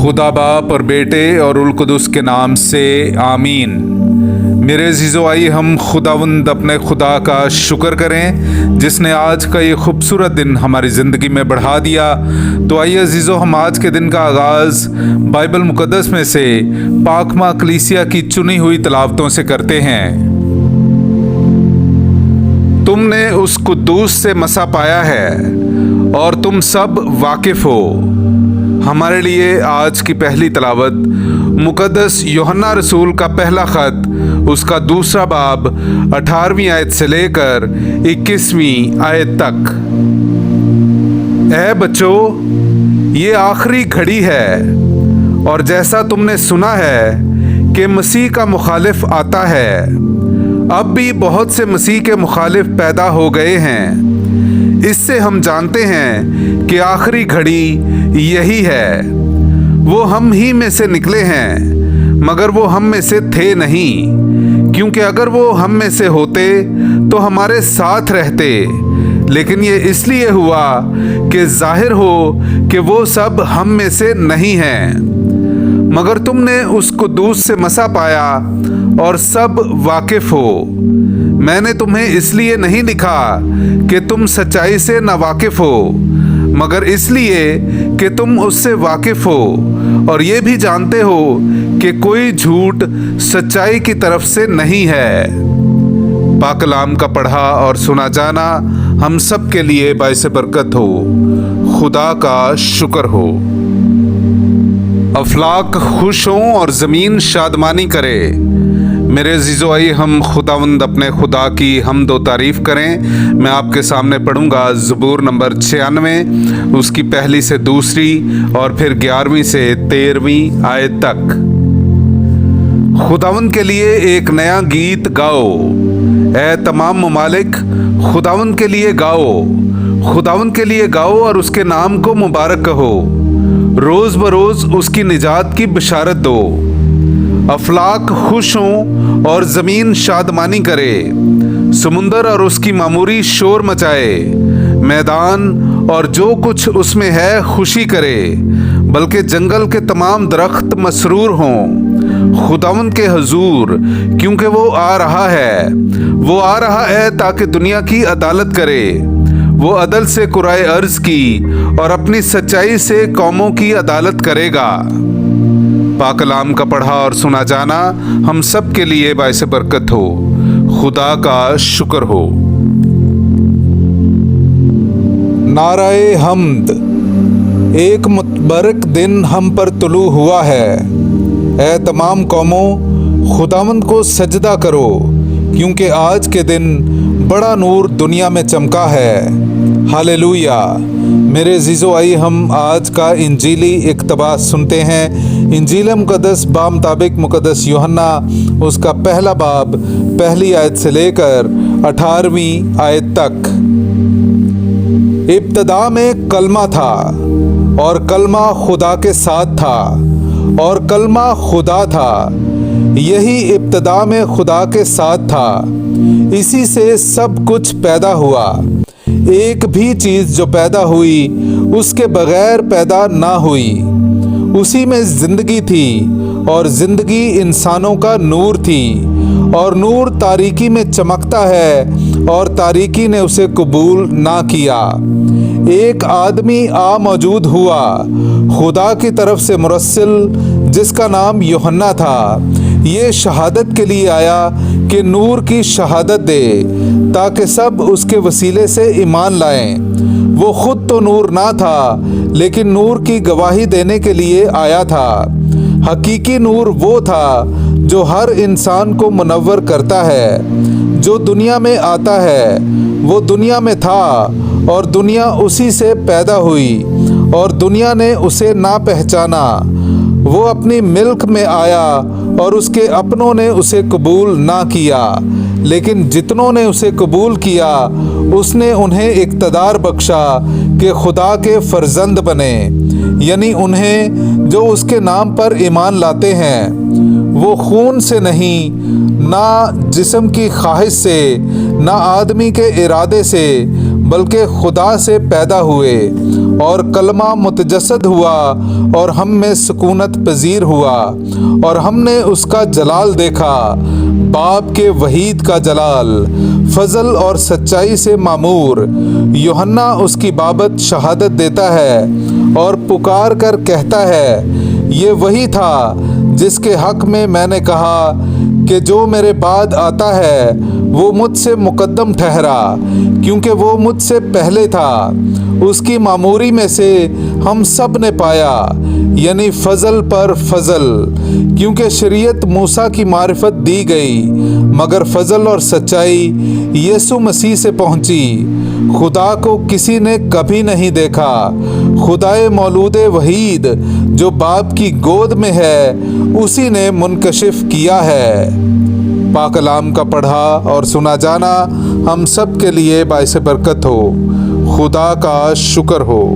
खुदा बाप और बेटे और उल कुदुस के नाम से आमीन। मेरे अज़ीज़ो, आइए हम खुदावंद अपने खुदा का शुक्र करें जिसने आज का ये खूबसूरत दिन हमारी ज़िंदगी में बढ़ा दिया। तो आइए अज़ीज़ो, हम आज के दिन का आगाज़ बाइबल मुक़द्दस में से पाकमा कलीसिया की चुनी हुई तिलावतों से करते हैं। तुमने उस कुद्दूस से मसा पाया है और तुम सब वाकिफ़ हो। हमारे लिए आज की पहली तिलावत मुक़द्दस यूहन्ना रसूल का पहला ख़त, उसका दूसरा बाब 18वीं आयत से लेकर 21वीं आयत तक। ऐ बच्चों, ये आखिरी घड़ी है और जैसा तुमने सुना है कि मसीह का मुखालिफ आता है, अब भी बहुत से मसीह के मुखालिफ पैदा हो गए हैं। इससे हम जानते हैं कि आखिरी घड़ी यही है। वो हम ही में से निकले हैं, मगर वो हम में से थे नहीं, क्योंकि अगर वो हम में से होते तो हमारे साथ रहते। लेकिन ये इसलिए हुआ कि जाहिर हो कि वो सब हम में से नहीं हैं। मगर तुमने उस कुद्दूस से मसा पाया और सब वाकिफ़ हो। मैंने तुम्हें इसलिए नहीं लिखा कि तुम सच्चाई से नावाकिफ़ हो, मगर इसलिए कि तुम उससे वाकिफ़ हो और ये भी जानते हो कि कोई झूठ सच्चाई की तरफ से नहीं है। पाक कलाम का पढ़ा और सुना जाना हम सब के लिए बाइस बरकत हो। खुदा का शुक्र हो। अफलाक खुश हों और ज़मीन शादमानी करे। मेरे अज़ीज़ो, आइए हम खुदावंद अपने खुदा की हमद व तारीफ़ करें। मैं आपके सामने पढ़ूंगा ज़बूर नंबर 96, उसकी पहली से दूसरी और फिर 11वीं से 13वीं आयत तक। खुदावंद के लिए एक नया गीत गाओ, ऐ तमाम ममालिक, खुदावंद के लिए गाओ। खुदावंद के लिए गाओ और उसके नाम को मुबारक कहो। रोज़ बरोज़ उसकी निजात की बशारत दो। अफलाक खुश हों और ज़मीन शादमानी करे। समुंदर और उसकी मामूरी शोर मचाए। मैदान और जो कुछ उसमें है खुशी करे, बल्कि जंगल के तमाम दरख्त मसरूर हों खुदावंद के हजूर, क्योंकि वो आ रहा है। वो आ रहा है ताकि दुनिया की अदालत करे। वो अदल से कुराए अर्ज़ की और अपनी सच्चाई से कौमों की अदालत करेगा। पाक कलाम का पढ़ा और सुना जाना हम सब के लिए बाइस बरकत हो। खुदा का शुक्र हो। नाराए हम्द। एक मुबारक दिन हम पर तुलू हुआ है। ऐ तमाम कौमों, खुदावंद को सजदा करो, क्योंकि आज के दिन बड़ा नूर दुनिया में चमका है। हालेलुया। मेरे अज़ीज़ो, आइए हम आज का इंजीली इक़्तिबास सुनते हैं। इंजील मुक़द्दस बामुताबिक मुक़द्दस यूहन्ना, उसका पहला बाब पहली आयत से लेकर 18वीं आयत तक। इब्तिदा में कलमा था और कलमा खुदा के साथ था और कलमा खुदा था। यही इब्तिदा में खुदा के साथ था। इसी से सब कुछ पैदा हुआ। एक भी चीज़ जो पैदा हुई उसके बगैर पैदा ना हुई। उसी में ज़िंदगी थी और ज़िंदगी इंसानों का नूर थी, और नूर तारीकी में चमकता है और तारीकी ने उसे कबूल ना किया। एक आदमी आ मौजूद हुआ खुदा की तरफ से मुरस्सिल, जिसका नाम यूहन्ना था। ये शहादत के लिए आया कि नूर की शहादत दे, ताकि सब उसके वसीले से ईमान लाएं। वो खुद तो नूर ना था, लेकिन नूर की गवाही देने के लिए आया था। हकीकी नूर वो था जो हर इंसान को मुनव्वर करता है। जो दुनिया में आता है वो दुनिया में था और दुनिया उसी से पैदा हुई और दुनिया ने उसे ना पहचाना। वो अपनी मिल्क में आया और उसके अपनों ने उसे कबूल ना किया, लेकिन जितनों ने उसे कबूल किया उसने उन्हें इक़्तिदार बख्शा कि खुदा के फर्जंद बने, यानी उन्हें जो उसके नाम पर ईमान लाते हैं। वो खून से नहीं, ना जिस्म की ख्वाहिश से, ना आदमी के इरादे से, بلکہ خدا سے پیدا ہوئے اور کلمہ متجسد ہوا اور ہم میں سکونت پذیر ہوا اور ہم نے اس کا جلال دیکھا، باپ کے وحید کا جلال، فضل اور سچائی سے معمور۔ یوحنا اس کی بابت شہادت دیتا ہے اور پکار کر کہتا ہے، یہ وہی تھا جس کے حق میں نے کہا کہ جو میرے بعد آتا ہے وہ مجھ سے مقدم ٹھہرا، کیونکہ وہ مجھ سے پہلے تھا۔ اس کی معموری میں سے ہم سب نے پایا، یعنی فضل پر فضل، کیونکہ شریعت موسیٰ کی معرفت دی گئی، مگر فضل اور سچائی یسوع مسیح سے پہنچی۔ خدا کو کسی نے کبھی نہیں دیکھا، خدائے مولود وحید جو باپ کی گود میں ہے اسی نے منکشف کیا ہے۔ پاک کلام کا پڑھا اور سنا جانا ہم سب کے لیے باعث برکت ہو۔ خدا کا شکر ہو۔